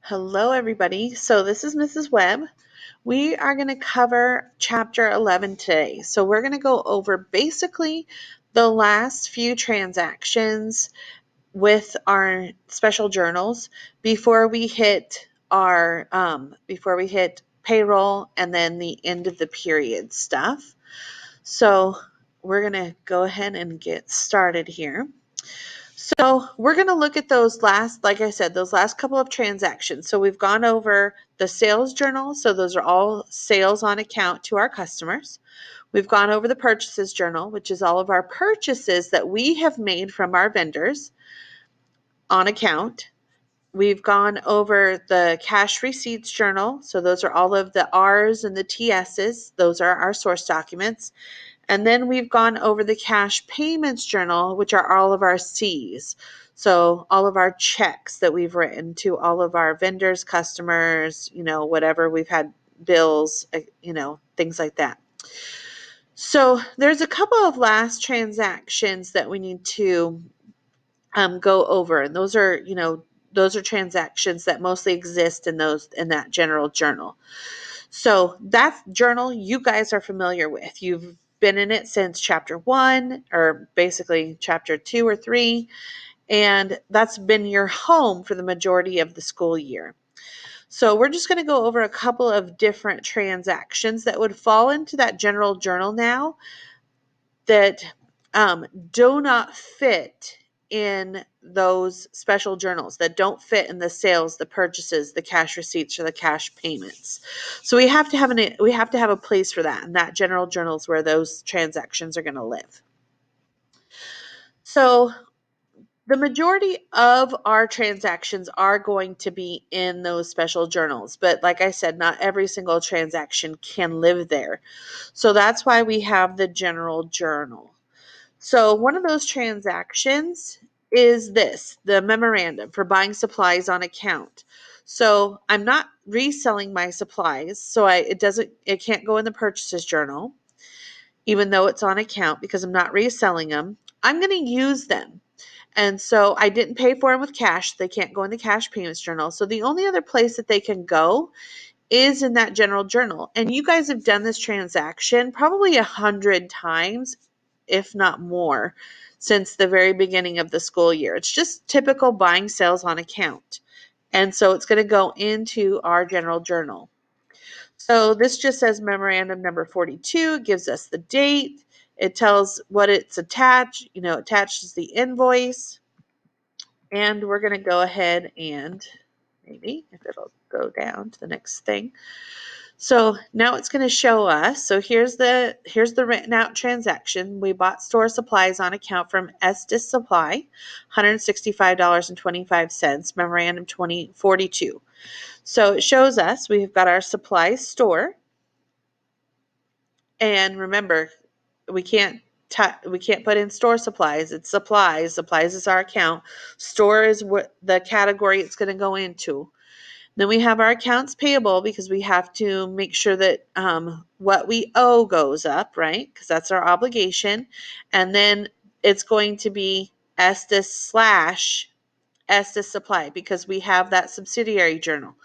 Hello, everybody. So this is Mrs. Webb. We are going to cover chapter 11 today. So we're going to go over basically the last few transactions with our special journals before we hit payroll and then the end of the period stuff. So we're going to go ahead and get started here. So we're going to look at those last couple of transactions. So we've gone over the sales journal. So those are all sales on account to our customers. We've gone over the purchases journal, which is all of our purchases that we have made from our vendors on account. We've gone over the cash receipts journal. So those are all of the R's and the TS's. Those are our source documents. And then we've gone over the cash payments journal, which are all of our C's. So all of our checks that we've written to all of our vendors, customers, whatever we've had, bills, things like that. So there's a couple of last transactions that we need to go over. And those are transactions that mostly exist in that general journal. So that journal you guys are familiar with. You've been in it since chapter 1 or basically chapter 2 or 3, and that's been your home for the majority of the school year. So we're just going to go over a couple of different transactions that would fall into that general journal now that do not fit in those special journals, that don't fit in the sales, the purchases, the cash receipts, or the cash payments. So we have to have a place for that, and that general journal is where those transactions are going to live. So the majority of our transactions are going to be in those special journals, but like I said, not every single transaction can live there. So that's why we have the general journal. So one of those transactions is the memorandum for buying supplies on account. So I'm not reselling my supplies, so it can't go in the purchases journal, even though it's on account, because I'm not reselling them. I'm going to use them. And so I didn't pay for them with cash. They can't go in the cash payments journal. So the only other place that they can go is in that general journal. And you guys have done this transaction probably 100 times, if not more, since the very beginning of the school year. It's just typical buying sales on account. And so it's going to go into our general journal. So this just says memorandum number 42, gives us the date. It tells what it's attached, attaches the invoice. And we're going to go ahead and maybe if it'll go down to the next thing. So now it's going to show us. So here's the written out transaction. We bought store supplies on account from Estes Supply, $165.25, memorandum 2042. So it shows us we've got our supplies store. And remember, we can't put in store supplies. It's supplies. Supplies is our account. Store is what the category it's going to go into. Then we have our accounts payable because we have to make sure that what we owe goes up, right? Because that's our obligation. And then it's going to be Estes / Estes Supply because we have that subsidiary journal.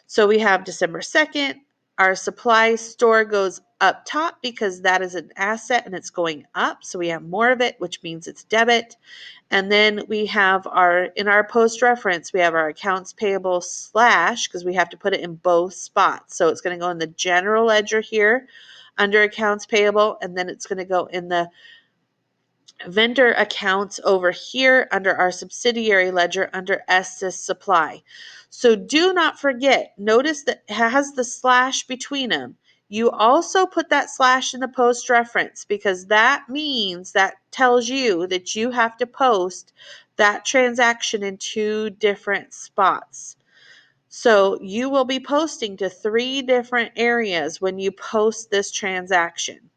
So we have December 2nd. Our supply store goes up top because that is an asset and it's going up. So we have more of it, which means it's debit. And then we have in our post reference, we have our accounts payable / because we have to put it in both spots. So it's going to go in the general ledger here under accounts payable, and then it's going to go in the vendor accounts over here under our subsidiary ledger under Estes Supply. So do not forget, notice that it has the / between them. You also put that / in the post reference because that tells you that you have to post that transaction in 2 different spots. So you will be posting to 3 different areas when you post this transaction.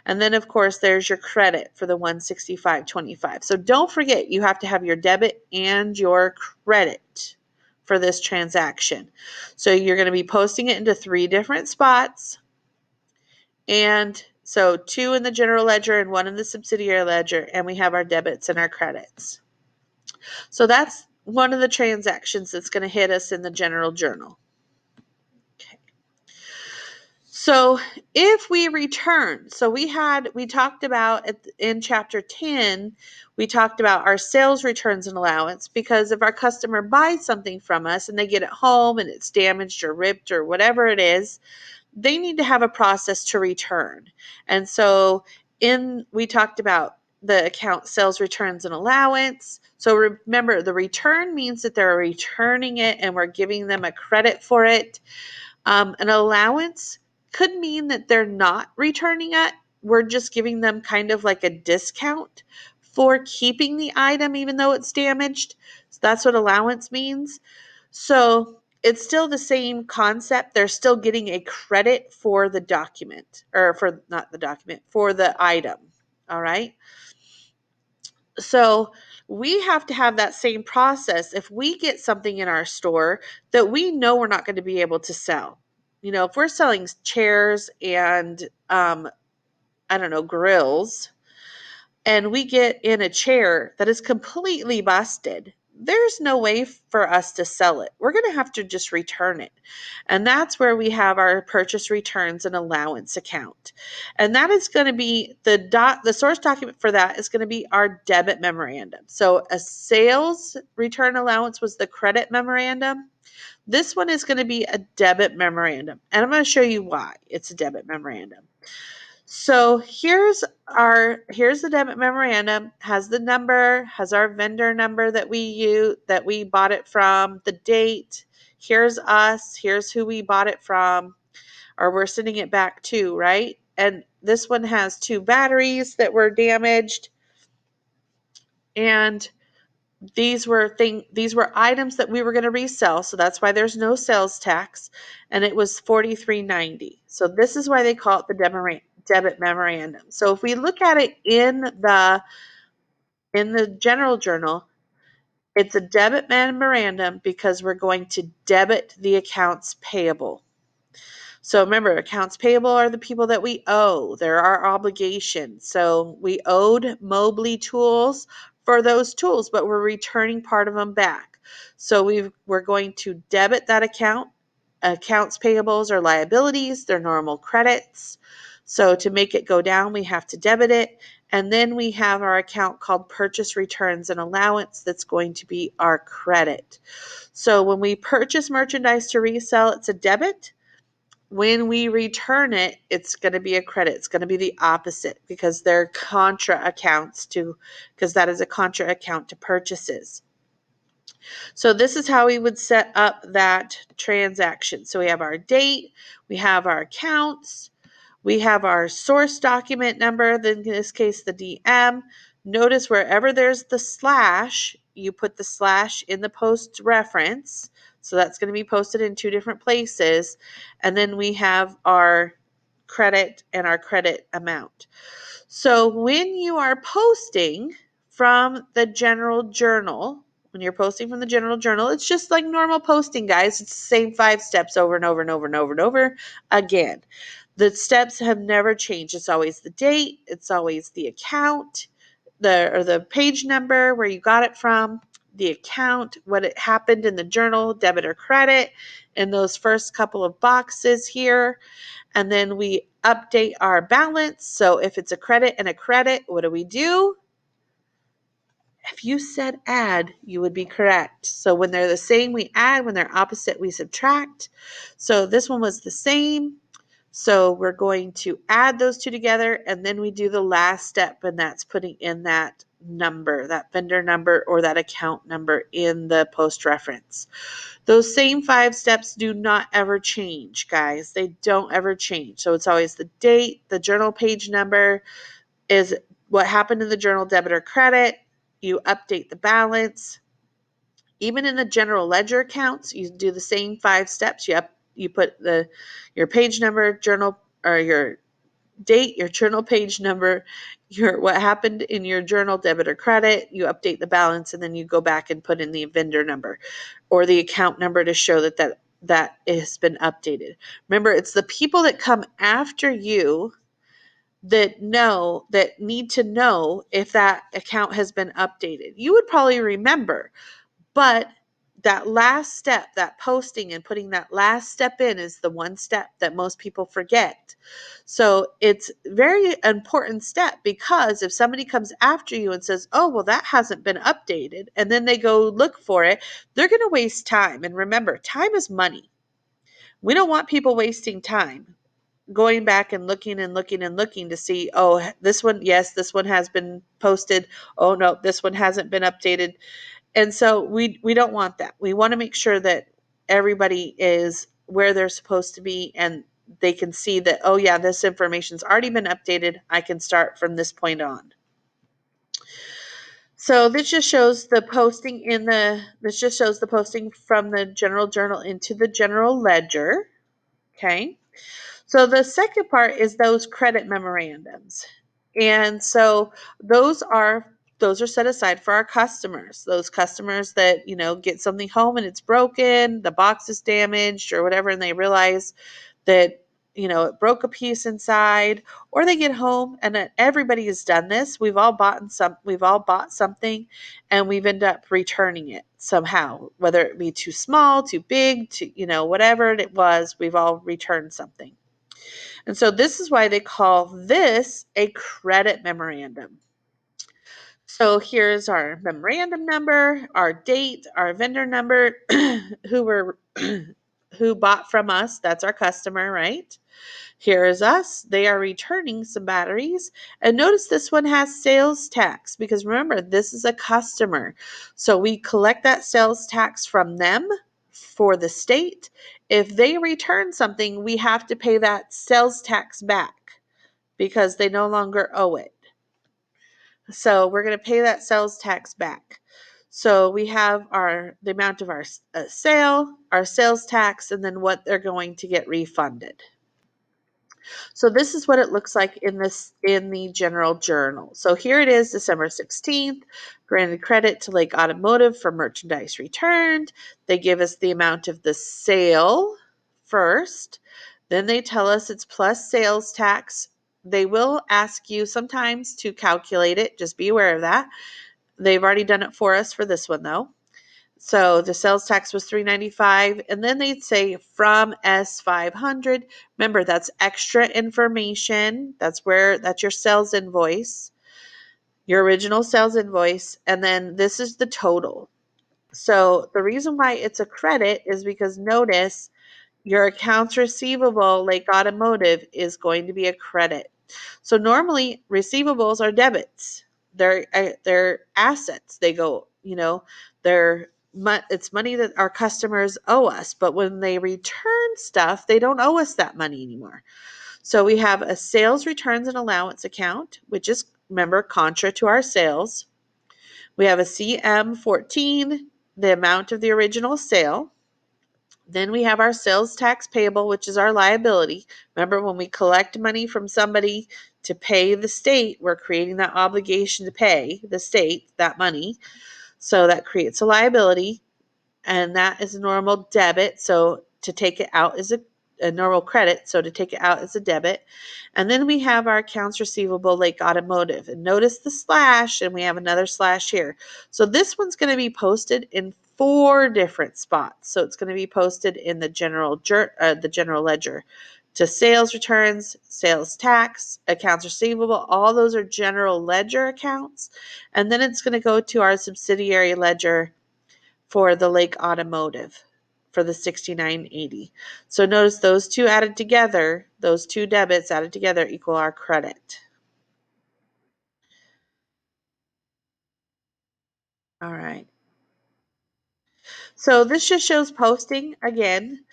And then, of course, there's your credit for the $165.25. So don't forget, you have to have your debit and your credit for this transaction. So you're going to be posting it into 3 different spots. And so 2 in the general ledger and 1 in the subsidiary ledger. And we have our debits and our credits. So that's one of the transactions that's going to hit us in the general journal. Okay. So if we return, so we talked about in chapter 10, we talked about our sales returns and allowance, because if our customer buys something from us and they get it home and it's damaged or ripped or whatever it is, they need to have a process to return. And so we talked about the account sales returns and allowance. So remember, the return means that they're returning it and we're giving them a credit for it. An allowance could mean that they're not returning it. We're just giving them kind of like a discount for keeping the item even though it's damaged. So that's what allowance means. So it's still the same concept. They're still getting a credit for the document, or for not the document, for the item. All right. So we have to have that same process if we get something in our store that we know we're not going to be able to sell. You know, if we're selling chairs and, I don't know, grills, and we get in a chair that is completely busted, there's no way for us to sell it. We're going to have to just return it. And that's where we have our purchase returns and allowance account. And that is going to be the source document for that is going to be our debit memorandum. So a sales return allowance was the credit memorandum. This one is going to be a debit memorandum. And I'm going to show you why it's a debit memorandum. So here's the debit memorandum, has the number, has our vendor number that we bought it from, the date, here's us, here's who we bought it from, or we're sending it back to, right? And this one has 2 batteries that were damaged, and these were items that we were going to resell, so that's why there's no sales tax, and it was $43.90. So this is why they call it the debit memorandum. So if we look at it in the general journal, it's a debit memorandum because we're going to debit the accounts payable. So remember, accounts payable are the people that we owe. They're our obligations. So we owed Mobley Tools for those tools, but we're returning part of them back. So we're going to debit that account. Accounts payables are liabilities. They're normal credits. So to make it go down, we have to debit it. And then we have our account called purchase returns and allowance that's going to be our credit. So when we purchase merchandise to resell, it's a debit. When we return it, it's going to be a credit. It's going to be the opposite because they're contra accounts because that is a contra account to purchases. So this is how we would set up that transaction. So we have our date, we have our accounts, we have our source document number, then in this case the DM. Notice wherever there's the slash, you put the slash in the post reference. So that's going to be posted in 2 different places. And then we have our credit and our credit amount. So when you are posting from the general journal, it's just like normal posting, guys. It's the same 5 steps over and over and over and over and over again. The steps have never changed. It's always the date, it's always the account, the page number where you got it from, the account, what it happened in the journal, debit or credit, in those first couple of boxes here. And then we update our balance. So if it's a credit and a credit, what do? If you said add, you would be correct. So when they're the same, we add. When they're opposite, we subtract. So this one was the same. So we're going to add those 2 together, and then we do the last step, and that's putting in that number, that vendor number or that account number in the post reference. Those same 5 steps do not ever change, guys. They don't ever change. So it's always the date, the journal page number is what happened in the journal, debit or credit. You update the balance. Even in the general ledger accounts, you do the same 5 steps. You put your page number, journal, or your date, your journal page number, what happened in your journal, debit or credit. You update the balance, and then you go back and put in the vendor number or the account number to show that has been updated. Remember, it's the people that come after you that need to know if that account has been updated. You would probably remember, But that last step, that posting and putting that last step in, is the one step that most people forget. So it's very important step, because if somebody comes after you and says, oh, well, that hasn't been updated, and then they go look for it, they're going to waste time. And remember, time is money. We don't want people wasting time going back and looking and looking and looking to see, oh, this one, yes, this one has been posted. Oh, no, this one hasn't been updated. And so we don't want that. We want to make sure that everybody is where they're supposed to be, and they can see that, oh yeah, this information's already been updated. I can start from this point on. So this just shows the posting from the general journal into the general ledger. Okay. So the second part is those credit memorandums. And so those are set aside for our customers. Those customers that, get something home and it's broken, the box is damaged or whatever, and they realize that, it broke a piece inside, or they get home and everybody has done this. We've all bought something and we've ended up returning it somehow, whether it be too small, too big, whatever it was, we've all returned something. And so this is why they call this a credit memorandum. So here's our memorandum number, our date, our vendor number, who bought from us. That's our customer, right? Here is us. They are returning some batteries. And notice this one has sales tax, because remember, this is a customer. So we collect that sales tax from them for the state. If they return something, we have to pay that sales tax back because they no longer owe it. So we're going to pay that sales tax back. So we have the amount of our sale, our sales tax, and then what they're going to get refunded. So this is what it looks like in the general journal. So here it is, December 16th, granted credit to Lake Automotive for merchandise returned. They give us the amount of the sale first. Then they tell us it's plus sales tax. They will ask you sometimes to calculate it. Just be aware of that. They've already done it for us for this one though. So the sales tax was $395, and then they'd say from S500. Remember, that's extra information. That's your sales invoice, your original sales invoice, and then this is the total. So the reason why it's a credit is because notice your accounts receivable, like automotive, is going to be a credit. So normally receivables are debits. They're assets. They go, it's money that our customers owe us. But when they return stuff, they don't owe us that money anymore. So we have a sales returns and allowance account, which is, remember, contra to our sales. We have a CM14, the amount of the original sale. Then we have our sales tax payable, which is our liability. Remember, when we collect money from somebody to pay the state, we're creating that obligation to pay the state that money. So that creates a liability, and that is a normal debit. So to take it out is a normal credit. So to take it out is a debit. And then we have our accounts receivable, like automotive. And notice the slash, and we have another slash here. So this one's going to be posted in 4 different spots. So it's going to be posted in the general ledger to sales returns, sales tax, accounts receivable. All those are general ledger accounts. And then it's going to go to our subsidiary ledger for the Lake Automotive for the 6980. So notice those two added together, those two debits added together equal our credit. All right. So this just shows posting again.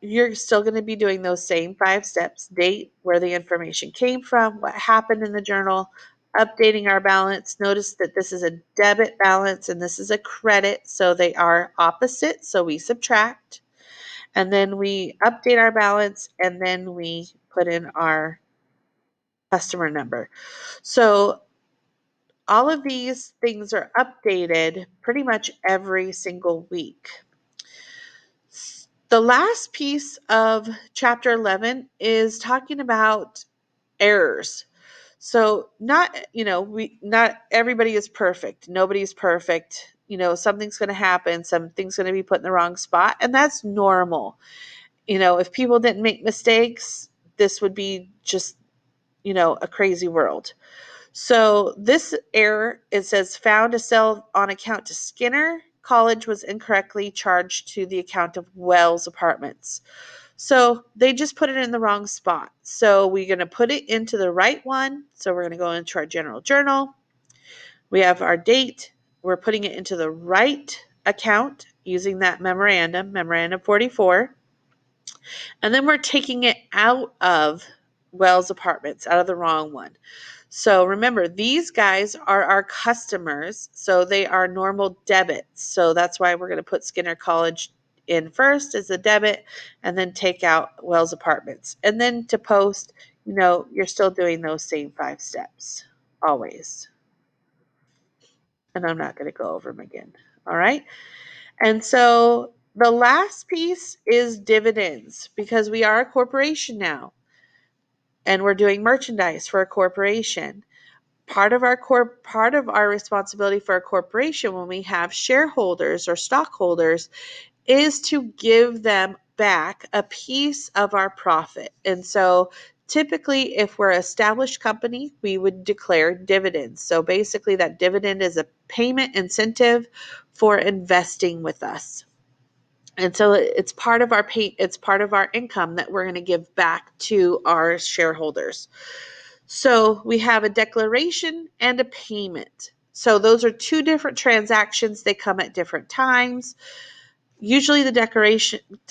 You're still going to be doing those same 5 steps: date, where the information came from, what happened in the journal, updating our balance. Notice that this is a debit balance and this is a credit, so they are opposite, so we subtract. And then we update our balance, and then we put in our customer number. So all of these things are updated pretty much every single week. The last piece of chapter 11 is talking about errors. So not everybody is perfect. Nobody's perfect. something's going to happen, something's going to be put in the wrong spot, and that's normal. If people didn't make mistakes, this would be just, a crazy world. So this error, it says found a sell on account to Skinner College was incorrectly charged to the account of Wells Apartments. So they just put it in the wrong spot. So we're going to put it into the right one. So we're going to go into our general journal. We have our date. We're putting it into the right account using that memorandum 44. And then we're taking it out of Wells Apartments, out of the wrong one. So remember, these guys are our customers, so they are normal debits. So that's why we're going to put Skinner College in first as a debit and then take out Wells Apartments. And then to post, you're still doing those same 5 steps always. And I'm not going to go over them again. All right. And so the last piece is dividends, because we are a corporation now and we're doing merchandise for a corporation. Part of our responsibility for a corporation when we have shareholders or stockholders is to give them back a piece of our profit. And so typically, if we're an established company, we would declare dividends. So basically, that dividend is a payment incentive for investing with us. And so it's part of our income that we're going to give back to our shareholders. So we have a declaration and a payment. So those are two different transactions. They come at different times. Usually the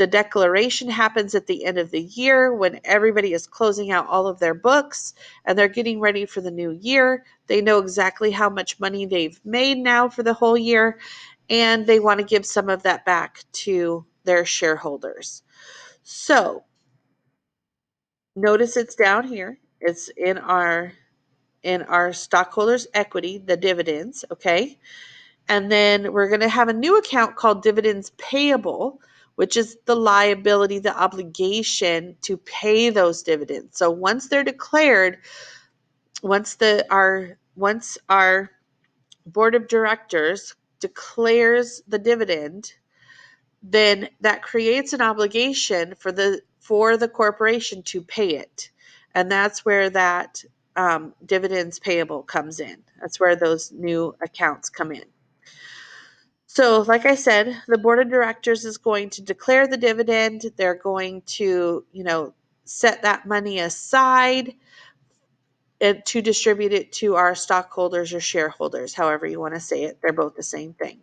declaration happens at the end of the year when everybody is closing out all of their books and they're getting ready for the new year. They know exactly how much money they've made now for the whole year, and they want to give some of that back to their shareholders. So notice it's down here. It's in our stockholders' equity, the dividends, okay? And then we're going to have a new account called dividends payable, which is the liability, the obligation to pay those dividends. So once they're declared, once our board of directors declares the dividend, then that creates an obligation for the corporation to pay it. And that's where that dividends payable comes in. That's where those new accounts come in. So, like I said, the board of directors is going to declare the dividend. They're going to, set that money aside and to distribute it to our stockholders or shareholders, however you want to say it. They're both the same thing.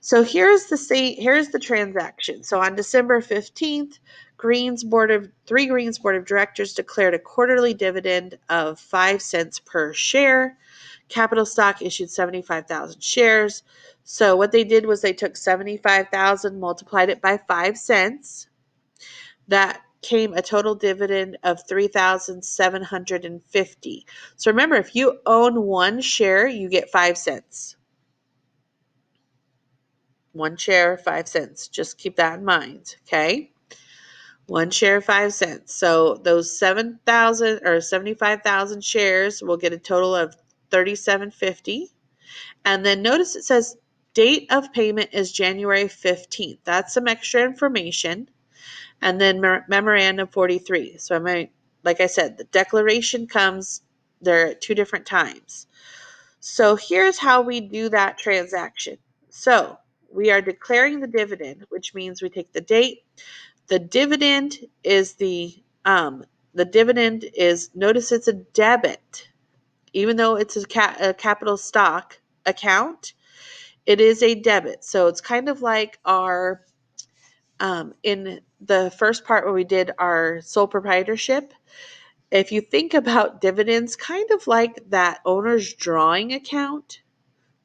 So here's the transaction. So on December 15th, Green's board of directors declared a quarterly dividend of 5 cents per share. Capital Stock issued 75,000 shares. So what they did was they took 75,000, multiplied it by 5 cents. That came a total dividend of 3,750. So remember, if you own one share, you get 5 cents. One share, 5 cents. Just keep that in mind, okay? One share, 5 cents. So those 7,000 or 75,000 shares will get a total of 3,750. And then notice it says date of payment is January 15th. That's some extra information. And then memorandum 43. So like I said, the declaration comes there at 2 different times. So here's how we do that transaction. So we are declaring the dividend, which means we take the date. The dividend is notice it's a debit. Even though it's a capital stock account, it is a debit. So it's kind of like our, in the first part where we did our sole proprietorship, if you think about dividends, kind of like that owner's drawing account,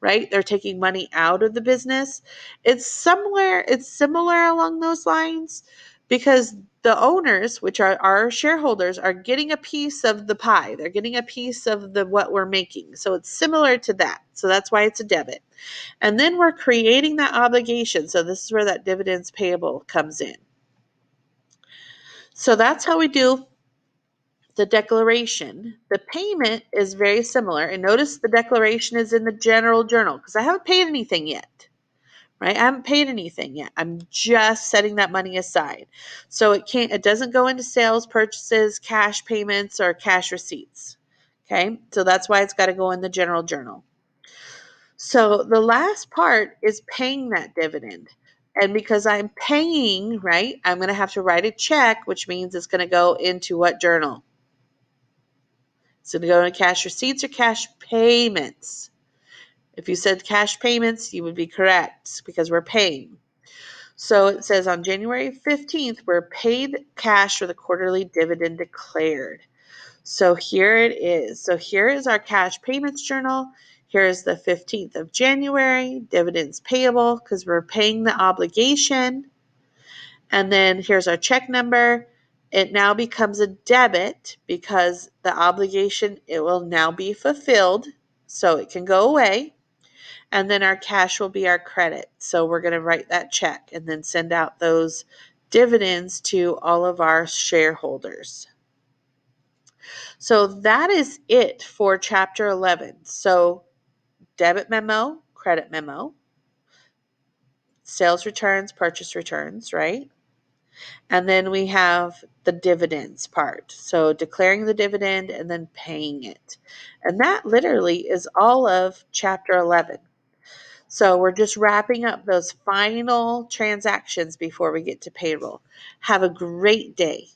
right? They're taking money out of the business. It's similar along those lines, because the owners, which are our shareholders, are getting a piece of the pie. They're getting a piece of what we're making. So it's similar to that. So that's why it's a debit. And then we're creating that obligation. So this is where that dividends payable comes in. So that's how we do the declaration, the payment is very similar. And notice the declaration is in the general journal because I haven't paid anything yet, right? I haven't paid anything yet. I'm just setting that money aside. So it doesn't go into sales, purchases, cash payments, or cash receipts. Okay. So that's why it's got to go in the general journal. So the last part is paying that dividend. And because I'm paying, right, I'm going to have to write a check, which means it's going to go into what journal? It's going to go into cash receipts or cash payments. If you said cash payments, you would be correct because we're paying. So it says on January 15th, we're paid cash for the quarterly dividend declared. So here it is. So here is our cash payments journal. Here is the 15th of January, dividends payable because we're paying the obligation. And then here's our check number. It now becomes a debit because the obligation, it will now be fulfilled. So it can go away. And then our cash will be our credit. So we're going to write that check and then send out those dividends to all of our shareholders. So that is it for chapter 11. So debit memo, credit memo, sales returns, purchase returns, right? And then we have the dividends part. So declaring the dividend and then paying it. And that literally is all of chapter 11. So we're just wrapping up those final transactions before we get to payroll. Have a great day.